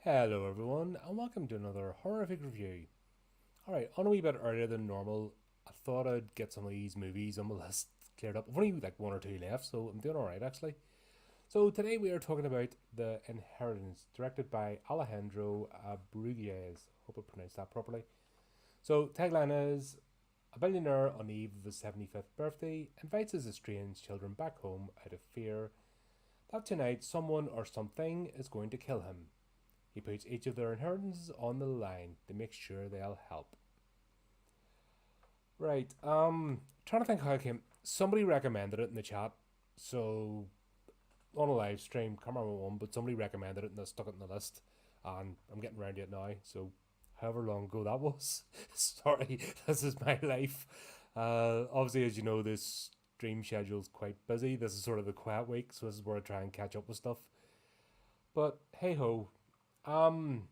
Hello everyone, and welcome to another horrific review. Alright, on a wee bit earlier than normal, I thought I'd get some of these movies on my list cleared up. I've only like one or two left, so I'm doing alright actually. So today we are talking about The Inheritance, directed by Alejandro Brugués. Hope I pronounced that properly. So tagline is: a billionaire on the eve of his 75th birthday invites his estranged children back home out of fear that tonight someone or something is going to kill him. He puts each of their inheritances on the line to make sure they'll help. Right. Trying to think how I came. Somebody recommended it in the chat, so on a live stream, can't remember one, but somebody recommended it and I stuck it in the list, and I'm getting around to it now. So, however long ago that was, sorry, this is my life. Obviously, as you know, this stream schedule's quite busy. This is sort of the quiet week, so this is where I try and catch up with stuff. But hey ho, um,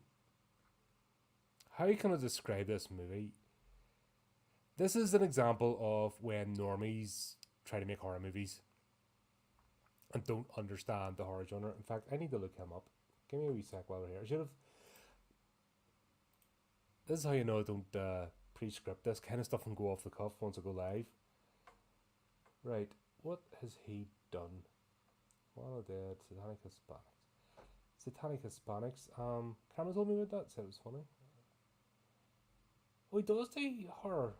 how can I describe this movie? This is an example of when normies try to make horror movies and don't understand the horror genre. In fact, I need to look him up. Give me a wee sec while we're here. I should have. This is how you know I don't pre-script this kind of stuff and go off the cuff once I go live. Right, what has he done? Well, I did Satanic Hispanics. Satanic Hispanics. Cameron told me about that. Said it was funny. Oh, he does do horror.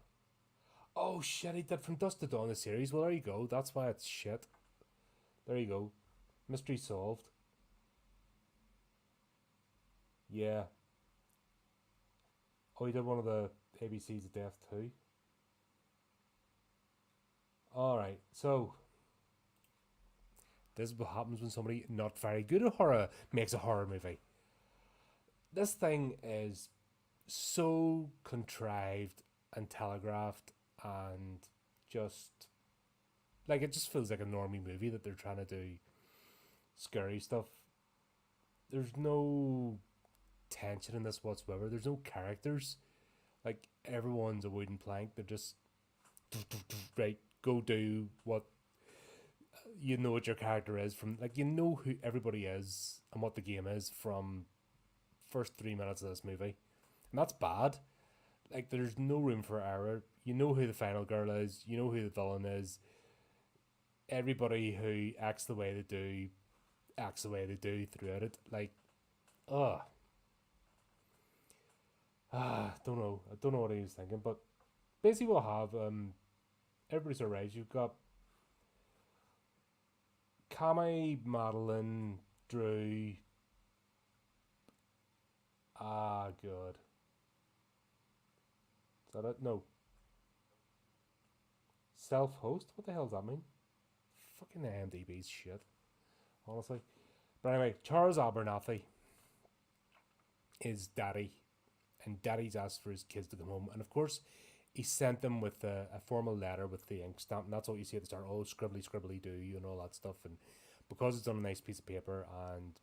Oh shit, he did From Dusk to Dawn the series. Well, there you go. That's why it's shit. There you go. Mystery solved. Yeah. Oh, he did one of the ABCs of Death too. Alright, so this is what happens when somebody not very good at horror makes a horror movie. This thing is so contrived and telegraphed and just like it just feels like a normie movie that they're trying to do scary stuff. There's no tension in this whatsoever. There's no characters. Like everyone's a wooden plank. They're just right. Go do what you know what your character is from. Like you know who everybody is and what the game is from first 3 minutes of this movie, and that's bad. Like there's no room for error. You know who the final girl is. You know who the villain is. Everybody who acts the way they do throughout it. Like, ugh, don't know. I don't know what he was thinking, but basically we'll have everybody's alright. You've got Kami, Madeline, Drew. Good. Is that it? No. Self-host. What the hell does that mean? Fucking IMDb's shit. Honestly. But anyway, Charles Abernathy is daddy, and daddy's asked for his kids to come home, and of course, he sent them with a formal letter with the ink stamp, and that's what you see at the start. Oh, scribbly, scribbly, do and all that stuff, and because it's on a nice piece of paper and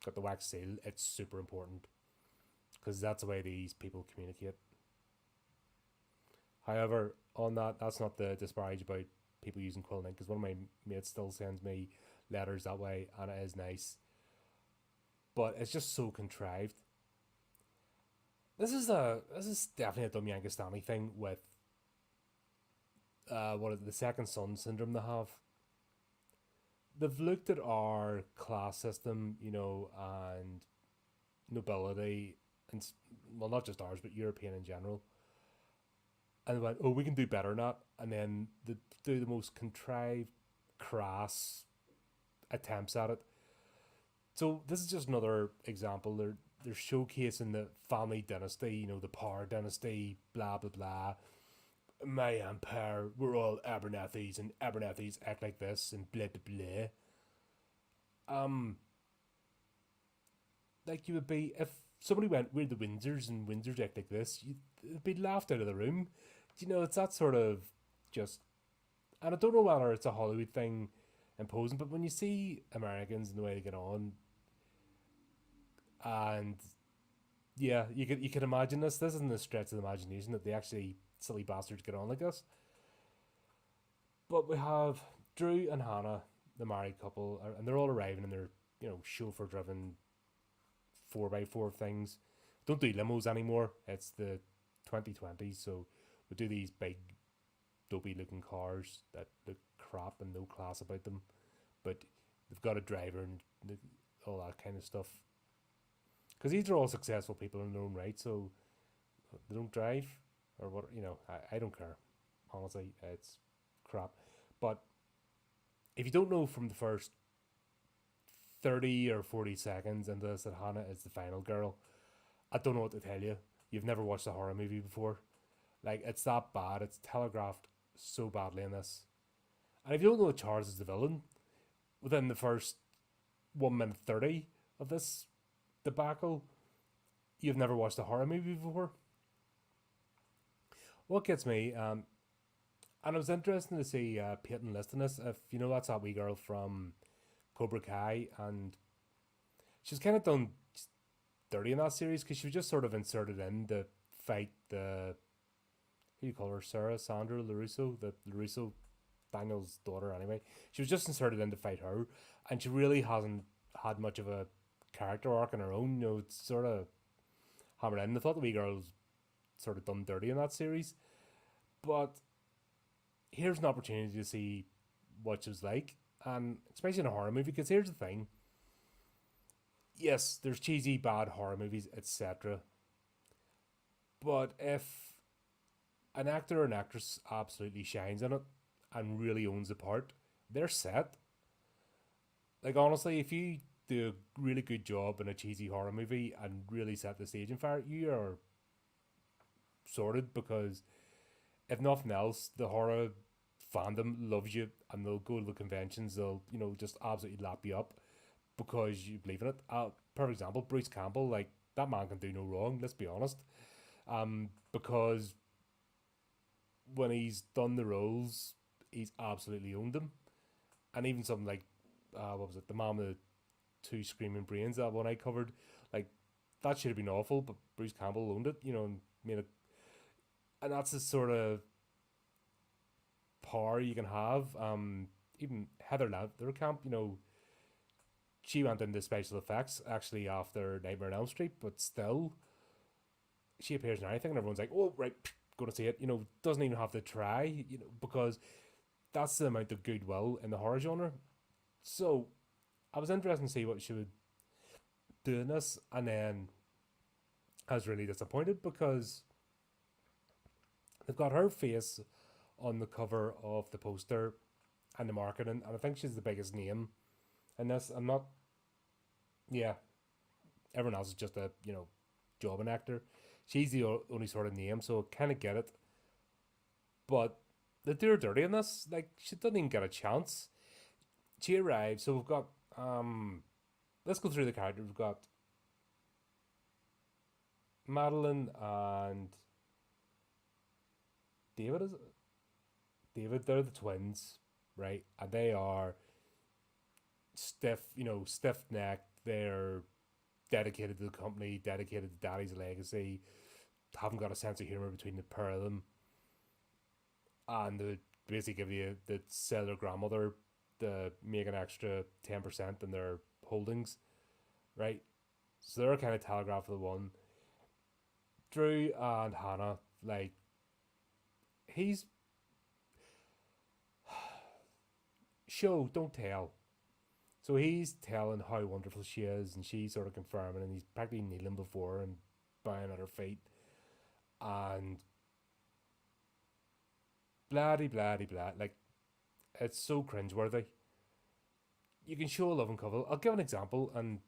got the wax seal, it's super important because that's the way these people communicate. However, on that, that's not the disparage about people using quill ink, because one of my mates still sends me letters that way, and it is nice, but it's just so contrived. This is definitely a dumb Yankistani thing with what is it, the second son syndrome they have. They've looked at our class system, and nobility, and well, not just ours, but European in general, and they went, "Oh, we can do better than that," and then they do the most contrived, crass attempts at it. So this is just another example. They're showcasing the family dynasty, the power dynasty, blah blah blah. My empire, we're all Abernethys, and Abernethys act like this, and blah blah blah. Um, like you would be if somebody went, "We're the Windsors, and Windsors act like this," you'd be laughed out of the room. It's that sort of just, and I don't know whether it's a Hollywood thing imposing, but when you see Americans and the way they get on, and yeah, you could imagine this. This isn't a stretch of the imagination that they actually silly bastards get on like this. But we have Drew and Hannah, the married couple, and they're all arriving in their chauffeur-driven 4 by 4 things. Don't do limos anymore. It's the 2020s, so we do these big, dopey looking cars that look crap and no class about them, but they've got a driver and all that kind of stuff. Because these are all successful people in their own right, so they don't drive or what, I don't care. Honestly, it's crap. But if you don't know from the first 30 or 40 seconds into this that Hannah is the final girl, I don't know what to tell you. You've never watched a horror movie before. Like, it's that bad. It's telegraphed so badly in this. And if you don't know that Charles is the villain, within the first 1 minute 30 of this debacle, you've never watched a horror movie before. What gets me, and it was interesting to see Peyton listing this. If you know, that's that wee girl from Cobra Kai, and she's kind of done dirty in that series because she was just sort of inserted in to fight the, who do you call her, Sandra LaRusso, the LaRusso, Daniel's daughter anyway. She was just inserted in to fight her, and she really hasn't had much of a character arc on her own. It's sort of hammered in. I thought the wee girl was sort of done dirty in that series, but here's an opportunity to see what she was like, and especially in a horror movie, because here's the thing. Yes, there's cheesy, bad horror movies, etc. But if an actor or an actress absolutely shines in it and really owns the part, they're set. Like, honestly, if you do a really good job in a cheesy horror movie and really set the stage on fire, you are sorted, because if nothing else, the horror fandom loves you and they'll go to the conventions, they'll, just absolutely lap you up because you believe in it. Perfect example, Bruce Campbell, like, that man can do no wrong, let's be honest. Because when he's done the roles, he's absolutely owned them. And even something like, what was it, The Man with the Two Screaming Brains, that one I covered, like, that should have been awful, but Bruce Campbell owned it, and made it. And that's the sort of power you can have. Even Heather Langenkamp, she went into special effects actually after Nightmare on Elm Street, but still, she appears in anything, and everyone's like, "Oh, right, go to see it." Doesn't even have to try, because that's the amount of goodwill in the horror genre. So, I was interested to see what she would do in this, and then I was really disappointed because they've got her face on the cover of the poster and the marketing, and I think she's the biggest name in this. I'm not, yeah, everyone else is just a, jobbing actor. She's the only sort of name, so I kind of get it. But they do her dirty in this. Like, she doesn't even get a chance. She arrives, so we've got, let's go through the characters. We've got Madeline and David, is it? David, they're the twins, right? And they are stiff, stiff necked. They're dedicated to the company, dedicated to daddy's legacy, haven't got a sense of humour between the pair of them. And they basically give you, they sell their grandmother to make an extra 10% in their holdings, right? So they're kind of telegraph for the one. Drew and Hannah, like, he's show, don't tell. So he's telling how wonderful she is, and she's sort of confirming, and he's practically kneeling before her and bowing at her feet, and blah de blah de blah. Like, it's so cringeworthy. You can show a loving couple. I'll give an example, and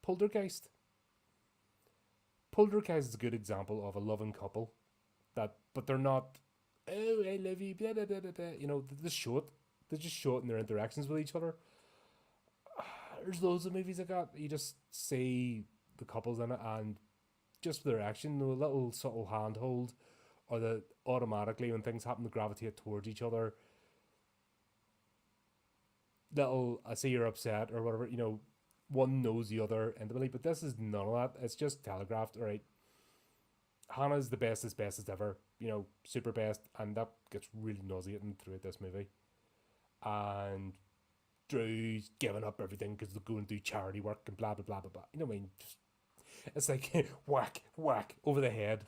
Poltergeist. Poltergeist is a good example of a loving couple, but they're not, oh, I love you, blah, blah, blah, blah, blah. They just show it. They just show it in their interactions with each other. There's loads of movies like that. You just see the couples in it, and just their action, the little subtle handhold, or the automatically when things happen to gravitate towards each other. Little, I see you're upset or whatever. One knows the other intimately, but this is none of that. It's just telegraphed. All right, Hannah's the bestest ever. Super best, and that gets really nauseating throughout this movie. And Drew's giving up everything because they're going to do charity work and blah blah blah blah blah. Just It's like whack, whack over the head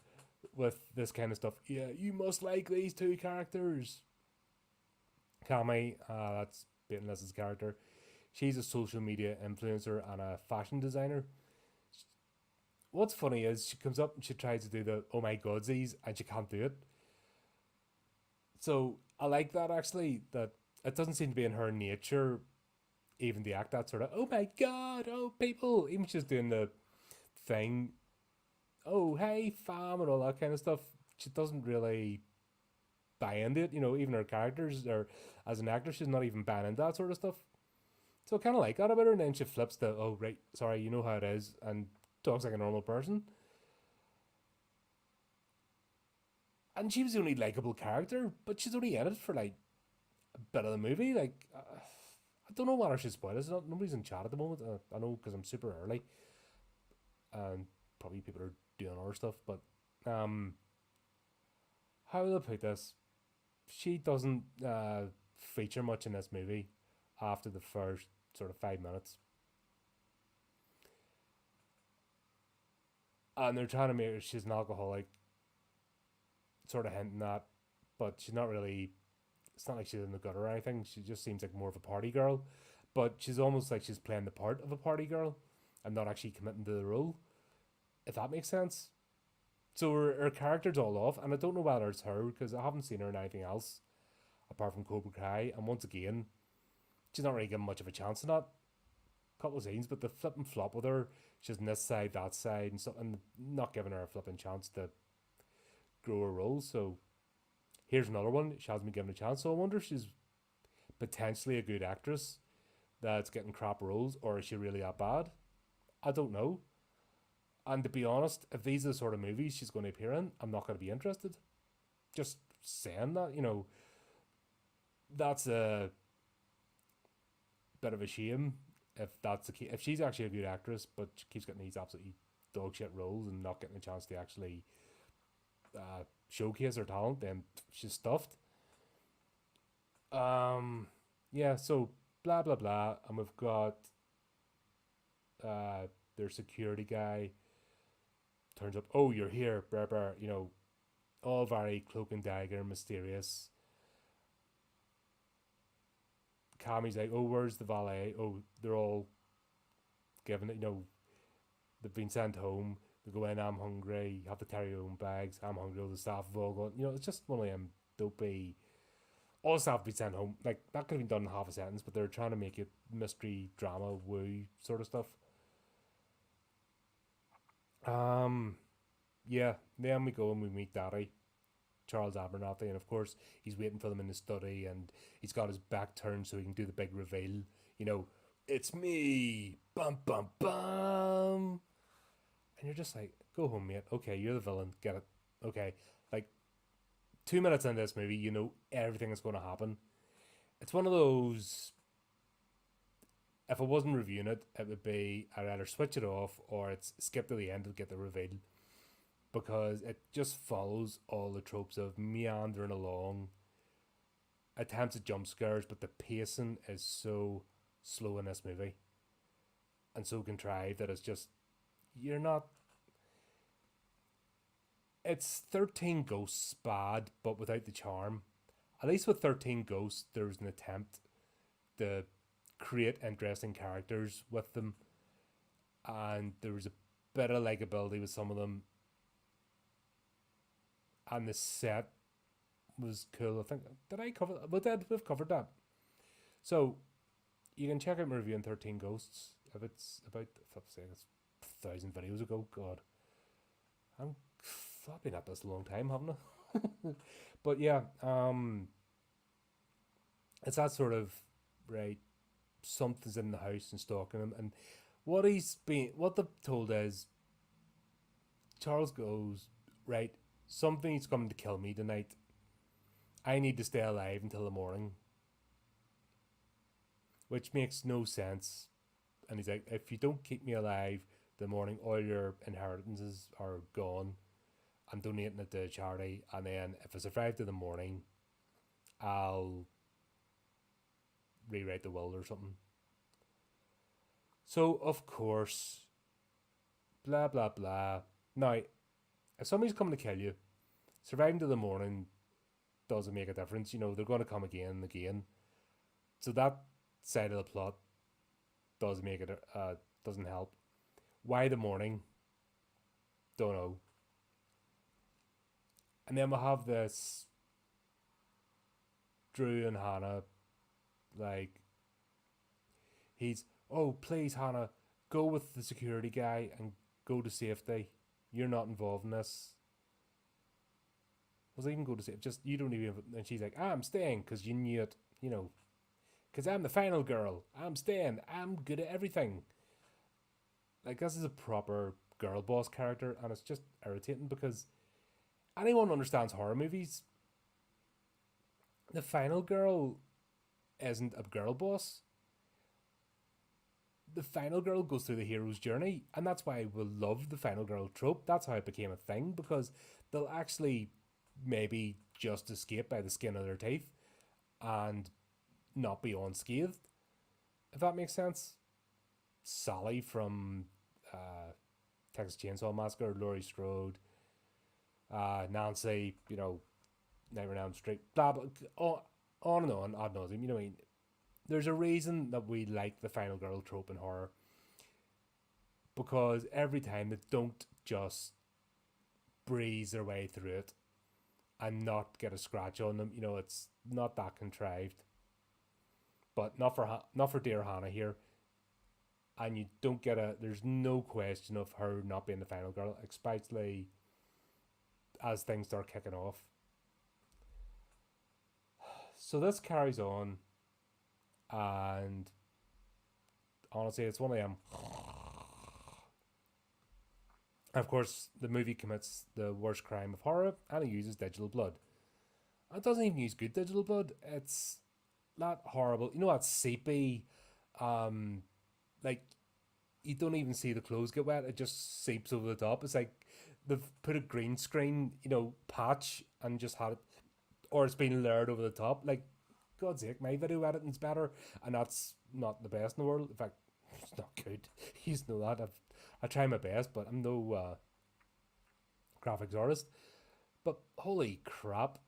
with this kind of stuff. Yeah, you must like these two characters. Kami, that's Peyton List's character. She's a social media influencer and a fashion designer. What's funny is she comes up and she tries to do the oh my godsies and she can't do it. So I like that actually, that it doesn't seem to be in her nature even to act that sort of oh my god, oh people. Even she's doing the thing, oh hey fam and all that kind of stuff. She doesn't really buy into it, even her characters or as an actor, she's not even buying into that sort of stuff. So I kinda like that about her, and then she flips the oh right, sorry, you know how it is and talks like a normal person. And she was the only likable character, but she's only in it for like a bit of the movie. Like, I don't know what I should spoil. It's not nobody's in chat at the moment. I know because I'm super early, and probably people are doing other stuff. But how will I put this? She doesn't feature much in this movie after the first sort of 5 minutes, and they're trying to make her she's an alcoholic, sort of hinting that, but she's not really. It's not like she's in the gutter or anything. She just seems like more of a party girl, but she's almost like she's playing the part of a party girl and not actually committing to the role. If that makes sense. So her character's all off, and I don't know whether it's her because I haven't seen her in anything else apart from Cobra Kai. And once again, she's not really given much of a chance in that couple of scenes, but the flip and flop with her, she's on this side, that side, and stuff, and not giving her a flipping chance to grow her role. So here's another one. She hasn't been given a chance. So I wonder if she's potentially a good actress that's getting crap roles, or is she really that bad? I don't know. And to be honest, if these are the sort of movies she's going to appear in, I'm not going to be interested. Just saying that, that's a bit of a shame if that's the case. If she's actually a good actress, but she keeps getting these absolutely dog shit roles and not getting a chance to actually showcase her talent, then she's stuffed. Yeah, so blah blah blah, and we've got their security guy turns up. Oh, you're here, Berber. All very cloak and dagger, mysterious. Kami's like, oh, where's the valet? Oh, they're all given it. They've been sent home. They go in, I'm hungry. You have to carry your own bags. I'm hungry. All the staff have all gone. It's just one of them dopey. All the staff have been sent home. Like, that could have been done in half a sentence, but they're trying to make it mystery, drama, woo sort of stuff. Yeah. Then we go and we meet Daddy, Charles Abernathy, and of course he's waiting for them in the study, and he's got his back turned so he can do the big reveal. You know, it's me, bum bum bum, and you're just like, go home, mate. Okay, you're the villain. Get it? Okay, like 2 minutes into this movie, everything is going to happen. It's one of those. If I wasn't reviewing it, it would be I'd either switch it off or it's skip to the end to get the reveal, because it just follows all the tropes of meandering along, attempts at jump scares, but the pacing is so slow in this movie and so contrived that it's just you're not. It's 13 Ghosts bad, but without the charm. At least with 13 Ghosts, there was an attempt to create interesting characters with them, and there was a bit of likability with some of them, and the set was cool. I think did I cover that? We've covered that. So you can check out my review on 13 Ghosts if it's about if I'm saying it's 1,000 videos ago. God, I'm I've been at this a long time, haven't I? But yeah, it's that sort of right. Something's in the house and stalking him, and what they've told is Charles goes right. Something's coming to kill me tonight. I need to stay alive until the morning, which makes no sense. And he's like, if you don't keep me alive the morning, all your inheritances are gone. I'm donating it to charity, and then if I survive to the morning, I'll rewrite the will or something. So of course, blah blah blah. Now, if somebody's coming to kill you, surviving to the morning doesn't make a difference. You know, they're going to come again and again. So that side of the plot does make it doesn't help. Why the morning? Don't know. And then we'll have this Drew and Hannah, like, he's, oh, please, Hannah, go with the security guy and go to safety. You're not involved in this. Was I even go to safety? Just, you don't even. And she's like, I'm staying because you knew it, you know, because I'm the final girl. I'm staying. I'm good at everything. Like, this is a proper girl boss character, and it's just irritating because anyone who understands horror movies, the final girl isn't a girl boss. The final girl goes through the hero's journey, and that's why we love the final girl trope. That's how it became a thing, because they'll actually maybe just escape by the skin of their teeth and not be unscathed, if that makes sense. Sally from Texas Chainsaw Massacre, Laurie Strode, Nancy, you know, Nightmare on Elm Street, blah blah, on and on, ad nauseum. You know what I mean? There's a reason that we like the final girl trope in horror, because every time they don't just breeze their way through it and not get a scratch on them. You know, it's not that contrived. But not for dear Hannah here. And you don't get there's no question of her not being the final girl, especially as things start kicking off. So this carries on, and honestly, it's one of them. Of course, the movie commits the worst crime of horror, and it uses digital blood. It doesn't even use good digital blood. It's that horrible. You know that seepy, like, you don't even see the clothes get wet. It just seeps over the top. It's like they've put a green screen, you know, patch and just had it, or it's been layered over the top. Like, God's sake, my video editing's better, and that's not the best in the world. In fact, it's not good. You know that. I try my best, but I'm no graphics artist. But holy crap,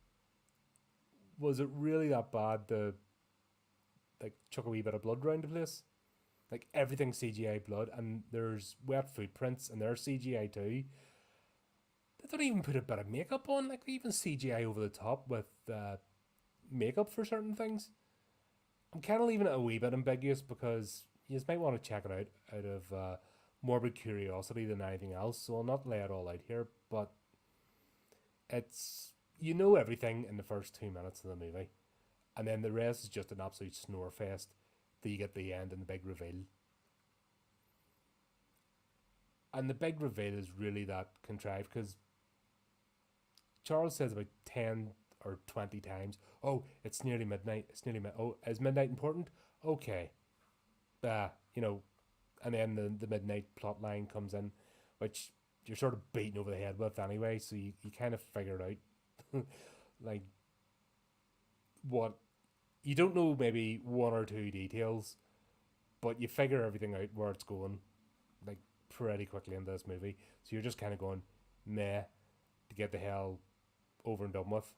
was it really that bad to, like, chuck a wee bit of blood around the place? Like, everything's CGI blood, and there's wet footprints, and there's CGI too. They don't even put a bit of makeup on. Like, they even CGI over the top with makeup for certain things. I'm kind of leaving it a wee bit ambiguous, because you might want to check it out of morbid curiosity than anything else. So I'll not lay it all out here, but it's, you know, everything in the first 2 minutes of the movie, and then the rest is just an absolute snore fest till you get the end and the big reveal. And the big reveal is really that contrived, because Charles says about 10 or 20 times, oh, it's nearly midnight, it's nearly midnight. Oh, is midnight important? Okay. You know, and then the midnight plot line comes in, which you're sort of beaten over the head with anyway, so you kind of figure it out. Like, what, you don't know maybe one or two details, but you figure everything out where it's going, like, pretty quickly in this movie. So you're just kind of going, meh, to get the hell over and done with.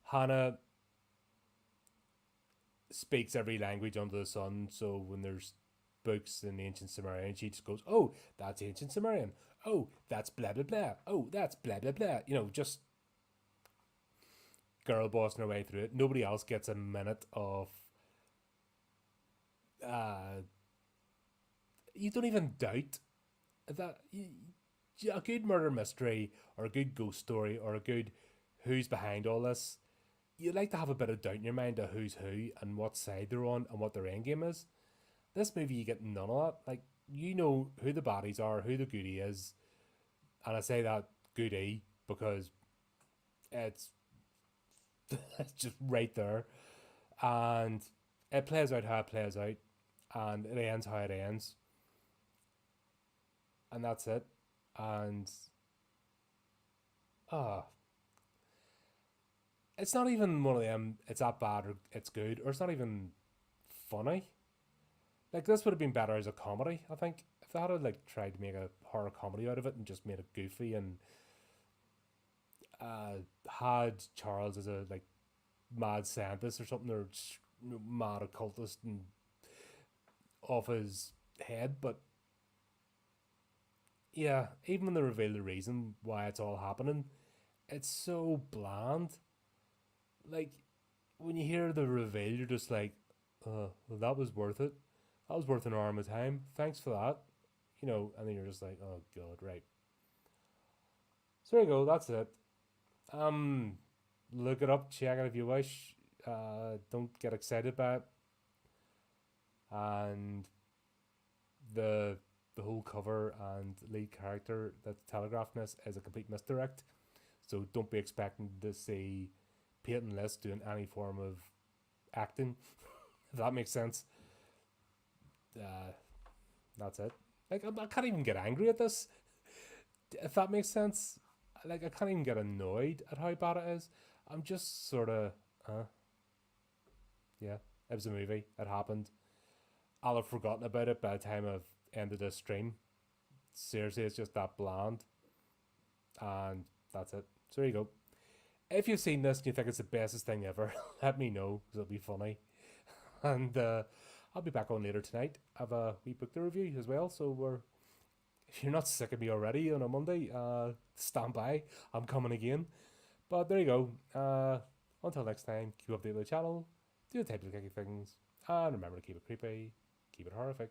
Hannah speaks every language under the sun, so when there's books in ancient Sumerian, she just goes, oh, that's ancient Sumerian. Oh, that's blah blah blah. Oh, that's blah blah blah. You know, just girl bossing her way through it. Nobody else gets a minute of you don't even doubt that a good murder mystery or a good ghost story or a good who's behind all this, you like to have a bit of doubt in your mind of who's who and what side they're on and what their end game is. This movie, you get none of that. Like, you know who the baddies are, who the goodie is, and I say that goodie because it's it's just right there, and it plays out how it plays out, and it ends how it ends, and that's it. And it's not even one of them, it's that bad or it's good, or it's not even funny. Like this would have been better as a comedy, I think. If they had like tried to make a horror comedy out of it and just made it goofy and had Charles as a like mad scientist or something, or mad occultist and off his head. But yeah, even when they reveal the reason why it's all happening, it's so bland. Like when you hear the reveal, you're just like, well, that was worth it. That was worth an hour of my time. Thanks for that. You know, and then you're just like, oh god, right. So there you go. That's it. Um, Look it up, check it if you wish. Don't get excited by it. And the the whole cover and lead character that's telegraphed in this is a complete misdirect. So don't be expecting to see Peyton List doing any form of acting, if that makes sense. Uh, that's it. Like I can't even get angry at this, if that makes sense. Like I can't even get annoyed at how bad it is. I'm just sort of, yeah, it was a movie. It happened. I'll have forgotten about it by the time I've ended this stream. Seriously, it's just that bland, and that's it. So there you go. If you've seen this and you think it's the bestest thing ever, let me know because it'll be funny. And I'll be back on later tonight. I have a wee book to review as well. So if you're not sick of me already on a Monday, stand by. I'm coming again. But there you go. Until next time, keep updated with the channel, do the types of kicky things, and remember to keep it creepy, keep it horrific.